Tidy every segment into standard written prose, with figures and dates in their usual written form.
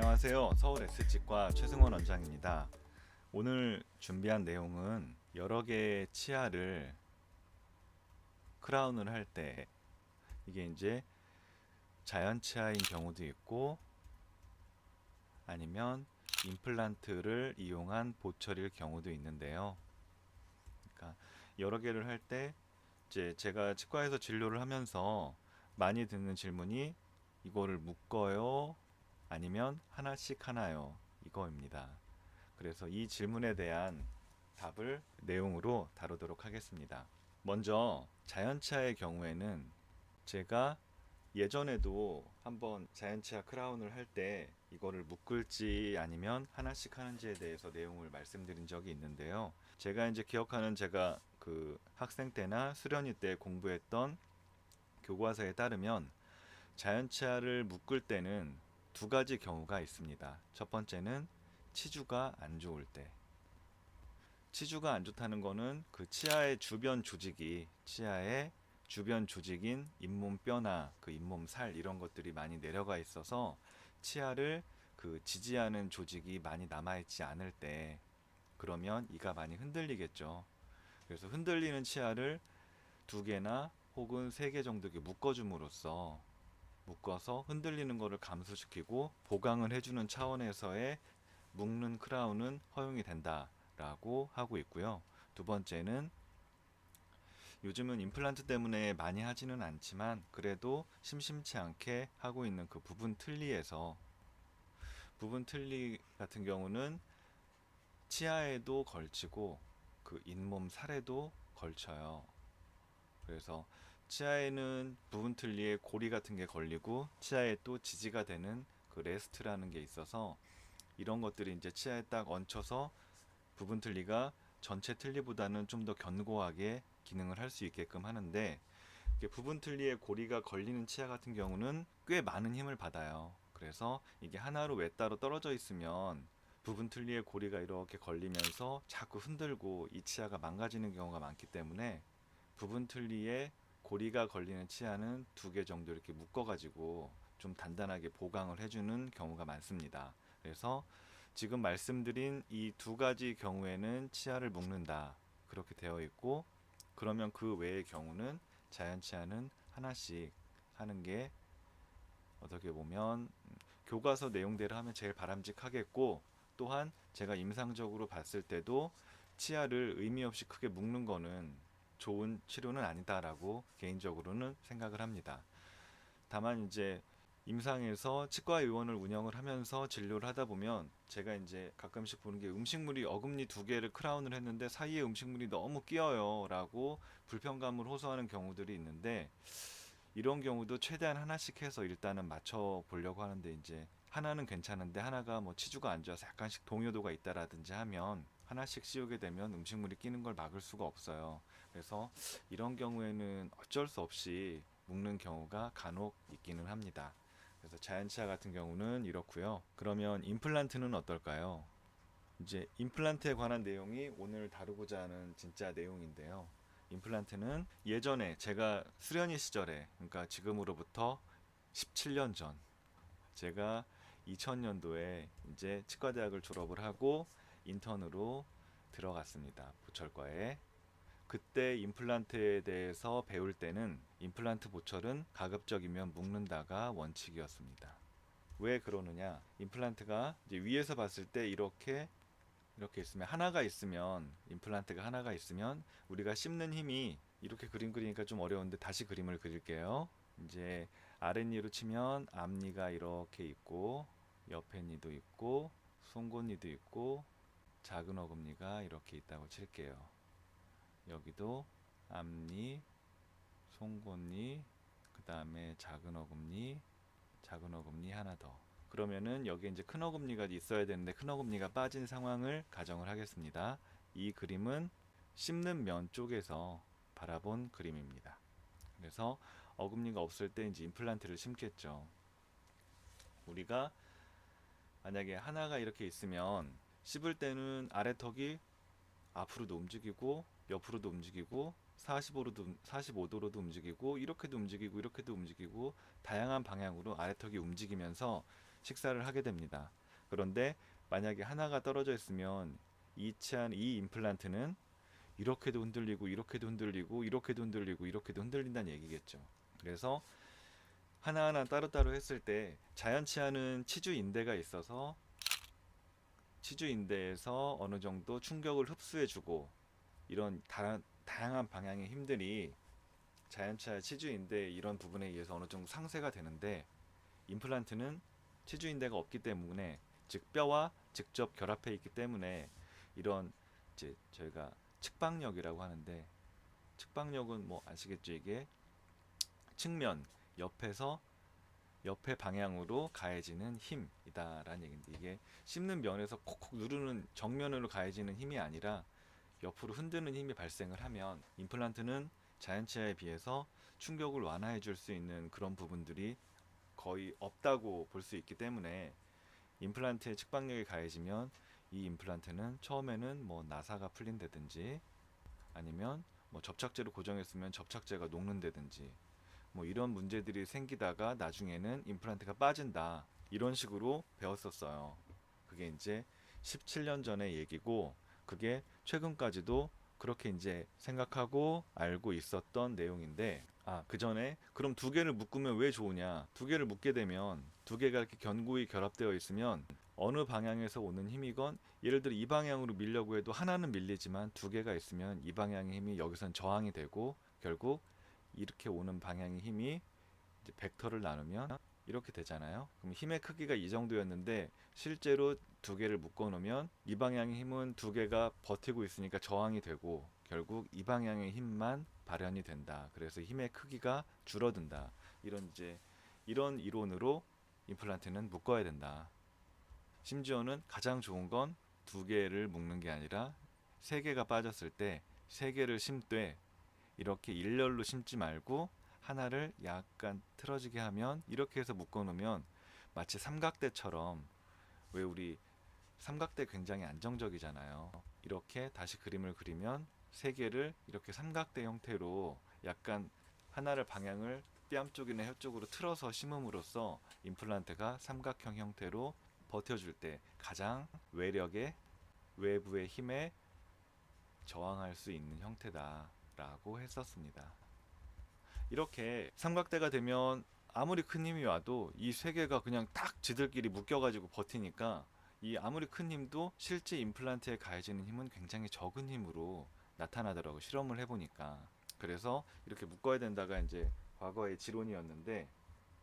안녕하세요. 서울 S치과 최승원 원장입니다. 오늘 준비한 내용은 여러 개의 치아를 크라운을 할 때 이게 이제 자연 치아인 경우도 있고 아니면 임플란트를 이용한 보철일 경우도 있는데요. 그러니까 여러 개를 할 때 이제 제가 치과에서 진료를 하면서 많이 듣는 질문이 이거를 묶어요? 아니면 하나씩 하나요? 이거입니다. 그래서 이 질문에 대한 답을 내용으로 다루도록 하겠습니다. 먼저 자연치아의 경우에는 제가 예전에도 한번 자연치아 크라운을 할 때 이거를 묶을지 아니면 하나씩 하는지에 대해서 내용을 말씀드린 적이 있는데요. 제가 이제 기억하는 제가 그 학생 때나 수련회 때 공부했던 교과서에 따르면 자연치아를 묶을 때는 두 가지 경우가 있습니다. 첫 번째는 치주가 안 좋을 때. 치주가 안 좋다는 거는 그 치아의 주변 조직이 치아의 주변 조직인 잇몸뼈나 그 잇몸살 이런 것들이 많이 내려가 있어서 치아를 그 지지하는 조직이 많이 남아있지 않을 때 그러면 이가 많이 흔들리겠죠. 그래서 흔들리는 치아를 두 개나 혹은 세 개 정도 묶어줌으로써 묶어서 흔들리는 것을 감소시키고 보강을 해주는 차원에서의 묶는 크라운은 허용이 된다라고 하고 있고요. 두 번째는 요즘은 임플란트 때문에 많이 하지는 않지만 그래도 심심치 않게 하고 있는 그 부분 틀니에서 부분 틀니 같은 경우는 치아에도 걸치고 그 잇몸 살에도 걸쳐요. 그래서 치아에는 부분 틀니에 고리 같은 게 걸리고 치아에 또 지지가 되는 그 레스트라는 게 있어서 이런 것들이 이제 치아에 딱 얹혀서 부분 틀니가 전체 틀니보다는 좀 더 견고하게 기능을 할 수 있게끔 하는데 부분 틀니에 고리가 걸리는 치아 같은 경우는 꽤 많은 힘을 받아요. 그래서 이게 하나로 외따로 떨어져 있으면 부분 틀니에 고리가 이렇게 걸리면서 자꾸 흔들고 이 치아가 망가지는 경우가 많기 때문에 부분 틀니에 고리가 걸리는 치아는 두 개 정도 이렇게 묶어 가지고 좀 단단하게 보강을 해주는 경우가 많습니다. 그래서 지금 말씀드린 이 두 가지 경우에는 치아를 묶는다 그렇게 되어 있고, 그러면 그 외의 경우는 자연 치아는 하나씩 하는 게 어떻게 보면 교과서 내용대로 하면 제일 바람직하겠고, 또한 제가 임상적으로 봤을 때도 치아를 의미 없이 크게 묶는 거는 좋은 치료는 아니다라고 개인적으로는 생각을 합니다. 다만 이제 임상에서 치과 의원을 운영을 하면서 진료를 하다 보면 제가 이제 가끔씩 보는 게 음식물이 어금니 두 개를 크라운을 했는데 사이에 음식물이 너무 끼어요 라고 불편감을 호소하는 경우들이 있는데, 이런 경우도 최대한 하나씩 해서 일단은 맞춰 보려고 하는데 이제 하나는 괜찮은데 하나가 뭐 치주가 안 좋아서 약간씩 동요도가 있다라든지 하면 하나씩 씌우게 되면 음식물이 끼는 걸 막을 수가 없어요. 그래서 이런 경우에는 어쩔 수 없이 묶는 경우가 간혹 있기는 합니다. 그래서 자연치아 같은 경우는 이렇고요. 그러면 임플란트는 어떨까요? 이제 임플란트에 관한 내용이 오늘 다루고자 하는 진짜 내용인데요. 임플란트는 예전에 제가 수련의 시절에, 그러니까 지금으로부터 17년 전, 제가 2000년도에 이제 치과대학을 졸업을 하고 인턴으로 들어갔습니다. 보철과에. 그때 임플란트에 대해서 배울 때는 임플란트 보철은 가급적이면 묶는다가 원칙이었습니다. 왜 그러느냐? 임플란트가 이제 위에서 봤을 때 이렇게 있으면, 하나가 있으면, 임플란트가 하나가 있으면 우리가 씹는 힘이, 이렇게 그림 그리니까 좀 어려운데 다시 그림을 그릴게요. 이제 아랫니로 치면 앞니가 이렇게 있고 옆에 니도 있고 송곳니도 있고 작은 어금니가 이렇게 있다고 칠게요. 여기도 앞니, 송곳니, 그 다음에 작은 어금니 하나 더. 그러면은 여기에 이제 큰 어금니가 있어야 되는데 큰 어금니가 빠진 상황을 가정을 하겠습니다. 이 그림은 씹는 면 쪽에서 바라본 그림입니다. 그래서 어금니가 없을 때 이제 임플란트를 심겠죠. 우리가 만약에 하나가 이렇게 있으면 씹을 때는 아래턱이 앞으로도 움직이고 옆으로도 움직이고 45도로도 움직이고 이렇게도 움직이고 이렇게도 움직이고 다양한 방향으로 아래턱이 움직이면서 식사를 하게 됩니다. 그런데 만약에 하나가 떨어져 있으면 이 임플란트는 이렇게도 흔들리고 이렇게도 흔들리고 이렇게도 흔들리고 이렇게도 흔들린다는 얘기겠죠. 그래서 하나하나 따로따로 했을 때 자연치 않은 치주인대가 있어서 치주인대에서 어느 정도 충격을 흡수해주고 이런 다양한 방향의 힘들이 자연치 않은 치주인대 이런 부분에 의해서 어느 정도 상쇄가 되는데 임플란트는 치주인대가 없기 때문에 즉 뼈와 직접 결합해 있기 때문에 이런 이제 저희가 측방력이라고 하는데 측방력은 뭐 아시겠죠? 이게 측면 옆에서 옆에 방향으로 가해지는 힘이다라는 얘기인데 이게 씹는 면에서 콕콕 누르는 정면으로 가해지는 힘이 아니라 옆으로 흔드는 힘이 발생을 하면 임플란트는 자연치아에 비해서 충격을 완화해 줄 수 있는 그런 부분들이 거의 없다고 볼 수 있기 때문에 임플란트의 측방력이 가해지면 이 임플란트는 처음에는 뭐 나사가 풀린다든지 아니면 뭐 접착제로 고정했으면 접착제가 녹는다든지 뭐 이런 문제들이 생기다가 나중에는 임플란트가 빠진다 이런 식으로 배웠었어요. 그게 이제 17년 전의 얘기고 그게 최근까지도 그렇게 이제 생각하고 알고 있었던 내용인데 그 전에 그럼 두 개를 묶으면 왜 좋으냐? 두 개를 묶게 되면 두 개가 이렇게 견고히 결합되어 있으면 어느 방향에서 오는 힘이건 예를 들어 이 방향으로 밀려고 해도 하나는 밀리지만 두 개가 있으면 이 방향의 힘이 여기선 저항이 되고 결국 이렇게 오는 방향의 힘이 이제 벡터를 나누면 이렇게 되잖아요. 그럼 힘의 크기가 이 정도였는데 실제로 두 개를 묶어 놓으면 이 방향의 힘은 두 개가 버티고 있으니까 저항이 되고 결국 이 방향의 힘만 발현이 된다. 그래서 힘의 크기가 줄어든다. 이런 이론으로 임플란트는 묶어야 된다. 심지어는 가장 좋은 건 두 개를 묶는 게 아니라 세 개가 빠졌을 때 세 개를 심되 이렇게 일렬로 심지 말고 하나를 약간 틀어지게 하면 이렇게 해서 묶어 놓으면 마치 삼각대처럼 왜 우리 삼각대 굉장히 안정적이잖아요. 이렇게 다시 그림을 그리면 세 개를 이렇게 삼각대 형태로 약간 하나를 방향을 뺨 쪽이나 혀 쪽으로 틀어서 심음으로써 임플란트가 삼각형 형태로 버텨줄 때 가장 외력의 외부의 힘에 저항할 수 있는 형태다라고 했었습니다. 이렇게 삼각대가 되면 아무리 큰 힘이 와도 이 세 개가 그냥 딱 지들끼리 묶여가지고 버티니까 이 아무리 큰 힘도 실제 임플란트에 가해지는 힘은 굉장히 적은 힘으로 나타나더라고 실험을 해보니까. 그래서 이렇게 묶어야 된다가 이제 과거의 지론이었는데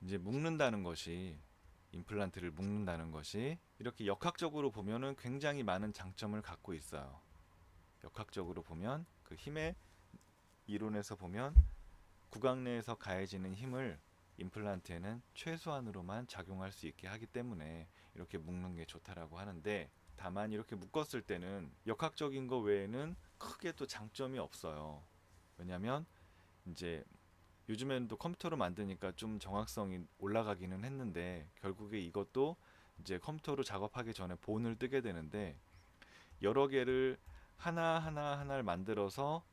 이제 묶는다는 것이 임플란트를 묶는다는 것이 이렇게 역학적으로 보면은 굉장히 많은 장점을 갖고 있어요. 역학적으로 보면 그 힘의 이론에서 보면 구강 내에서 가해지는 힘을 임플란트에는 최소한으로만 작용할 수 있게 하기 때문에 이렇게 묶는 게 좋다라고 하는데 다만 이렇게 묶었을 때는 역학적인 거 외에는 크게 또 장점이 없어요. 왜냐면 이제 요즘에는 또 컴퓨터로 만드니까 좀 정확성이 올라가기는 했는데 결국에 이것도 이제 컴퓨터로 작업하기 전에 본을 뜨게 되는데 여러 개를 하나를 만들어서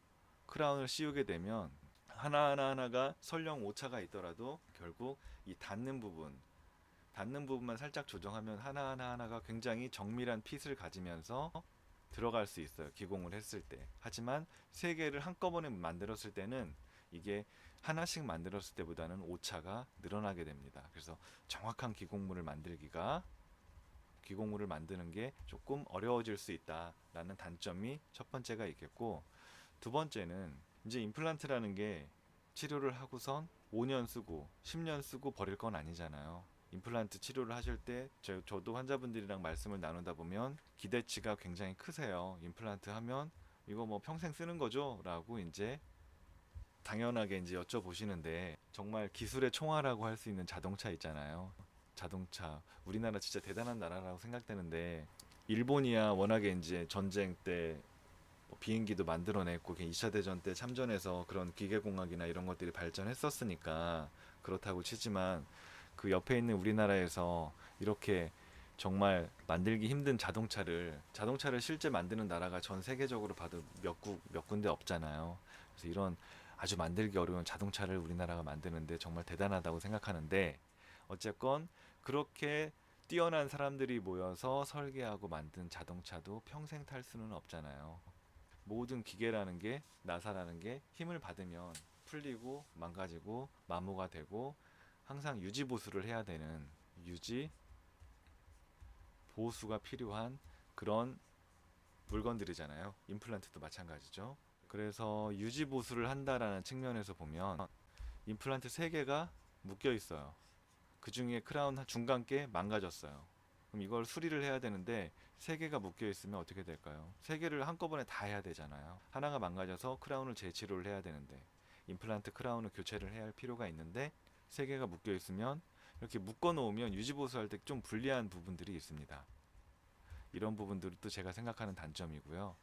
크라운을 씌우게 되면 하나가 설령 오차가 있더라도 결국 이 닿는 부분만 살짝 조정하면 하나가 굉장히 정밀한 핏을 가지면서 들어갈 수 있어요. 기공을 했을 때. 하지만 세 개를 한꺼번에 만들었을 때는 이게 하나씩 만들었을 때보다는 오차가 늘어나게 됩니다. 그래서 정확한 기공물을 만드는 게 조금 어려워질 수 있다라는 단점이 첫 번째가 있겠고 두 번째는 이제 임플란트라는 게 치료를 하고선 5년 쓰고 10년 쓰고 버릴 건 아니잖아요. 임플란트 치료를 하실 때 저도 환자분들이랑 말씀을 나누다 보면 기대치가 굉장히 크세요. 임플란트 하면 이거 뭐 평생 쓰는 거죠? 라고 이제 당연하게 이제 여쭤보시는데 정말 기술의 총알이라고 할 수 있는 자동차 있잖아요. 자동차 우리나라 진짜 대단한 나라라고 생각되는데 일본이야 워낙에 이제 전쟁 때 비행기도 만들어냈고 2차 대전 때 참전해서 그런 기계공학이나 이런 것들이 발전했었으니까 그렇다고 치지만 그 옆에 있는 우리나라에서 이렇게 정말 만들기 힘든 자동차를 실제 만드는 나라가 전 세계적으로 봐도 몇 군데 없잖아요. 그래서 이런 아주 만들기 어려운 자동차를 우리나라가 만드는데 정말 대단하다고 생각하는데 어쨌건 그렇게 뛰어난 사람들이 모여서 설계하고 만든 자동차도 평생 탈 수는 없잖아요. 모든 기계라는 게, 나사라는 게 힘을 받으면 풀리고 망가지고 마모가 되고 항상 유지 보수를 해야 되는, 유지 보수가 필요한 그런 물건들이잖아요. 임플란트도 마찬가지죠. 그래서 유지 보수를 한다라는 측면에서 보면 임플란트 3개가 묶여 있어요. 그 중에 크라운 중간 게 망가졌어요. 그럼 이걸 수리를 해야 되는데 3개가 묶여 있으면 어떻게 될까요? 3개를 한꺼번에 다 해야 되잖아요. 하나가 망가져서 크라운을 재치료를 해야 되는데, 임플란트 크라운을 교체를 해야 할 필요가 있는데 3개가 묶여 있으면, 이렇게 묶어 놓으면 유지 보수할 때 좀 불리한 부분들이 있습니다. 이런 부분들도 제가 생각하는 단점이고요.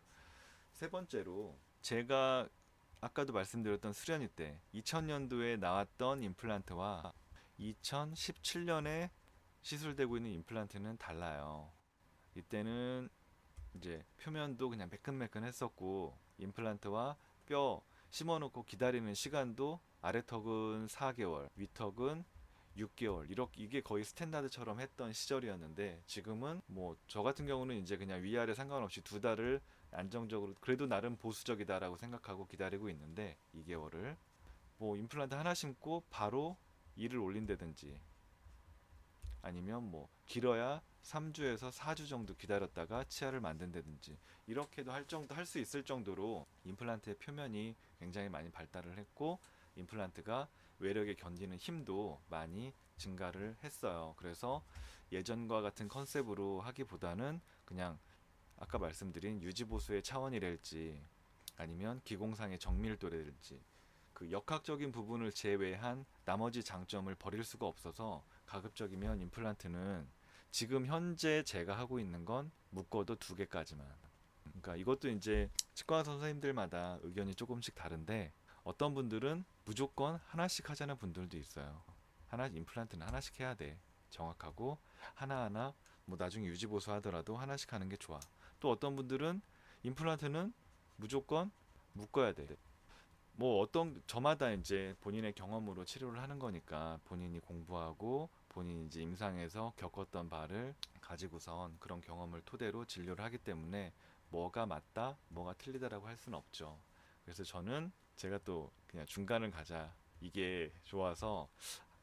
세 번째로, 제가 아까도 말씀드렸던 수련회 때 2000년도에 나왔던 임플란트와 2017년에 시술되고 있는 임플란트는 달라요. 이때는 이제 표면도 그냥 매끈매끈했었고, 임플란트와 뼈 심어놓고 기다리는 시간도 아래턱은 4개월, 위턱은 6개월, 이렇게 이게 거의 스탠다드처럼 했던 시절이었는데, 지금은 뭐 저 같은 경우는 이제 그냥 위아래 상관없이 2달을 안정적으로, 그래도 나름 보수적이다라고 생각하고 기다리고 있는데, 2개월을 뭐 임플란트 하나 심고 바로 일을 올린다든지, 아니면 뭐 길어야 3주에서 4주 정도 기다렸다가 치아를 만든다든지, 이렇게도 할 수 있을 정도로 임플란트의 표면이 굉장히 많이 발달을 했고, 임플란트가 외력에 견디는 힘도 많이 증가를 했어요. 그래서 예전과 같은 컨셉으로 하기보다는 그냥 아까 말씀드린 유지보수의 차원이랄지, 아니면 기공상의 정밀도랄지, 그 역학적인 부분을 제외한 나머지 장점을 버릴 수가 없어서, 가급적이면 임플란트는 지금 현재 제가 하고 있는 건 묶어도 2개까지만. 그러니까 이것도 이제 치과 선생님들마다 의견이 조금씩 다른데, 어떤 분들은 무조건 하나씩 하자는 분들도 있어요. 임플란트는 하나씩 해야 돼. 정확하고 하나하나, 뭐 나중에 유지 보수 하더라도 하나씩 하는 게 좋아. 또 어떤 분들은 임플란트는 무조건 묶어야 돼. 뭐 어떤, 저마다 이제 본인의 경험으로 치료를 하는 거니까, 본인이 공부하고 본인이 이제 임상에서 겪었던 바를 가지고선 그런 경험을 토대로 진료를 하기 때문에 뭐가 맞다, 뭐가 틀리다라고 할 수는 없죠. 그래서 저는, 제가 또 그냥 중간을 가자, 이게 좋아서,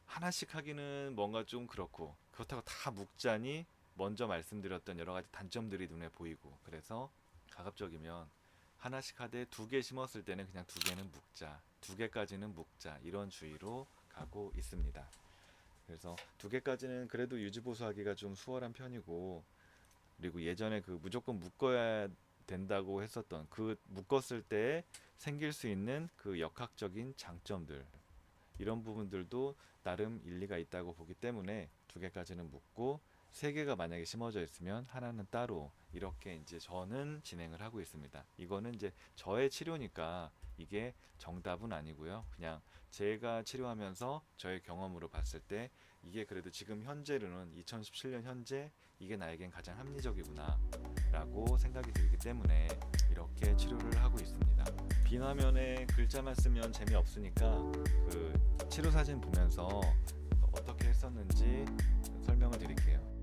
하나씩 하기는 뭔가 좀 그렇고, 그렇다고 다 묶자니 먼저 말씀드렸던 여러 가지 단점들이 눈에 보이고, 그래서 가급적이면 하나씩 하되 2개 심었을 때는 그냥 2개는 묶자, 2개까지는 묶자, 이런 주의로 가고 있습니다. 그래서 2개까지는 그래도 유지보수하기가 좀 수월한 편이고, 그리고 예전에 그 무조건 묶어야 된다고 했었던, 그 묶었을 때 생길 수 있는 그 역학적인 장점들, 이런 부분들도 나름 일리가 있다고 보기 때문에 2개까지는 묶고, 3개가 만약에 심어져 있으면 하나는 따로, 이렇게 이제 저는 진행을 하고 있습니다. 이거는 이제 저의 치료니까 이게 정답은 아니고요. 그냥 제가 치료하면서 저의 경험으로 봤을 때 이게 그래도 지금 현재로는 2017년 현재 이게 나에겐 가장 합리적이구나 라고 생각이 들기 때문에 이렇게 치료를 하고 있습니다. 빈 화면에 글자만 쓰면 재미없으니까 그 치료 사진 보면서 어떻게 했었는지 설명을 드릴게요.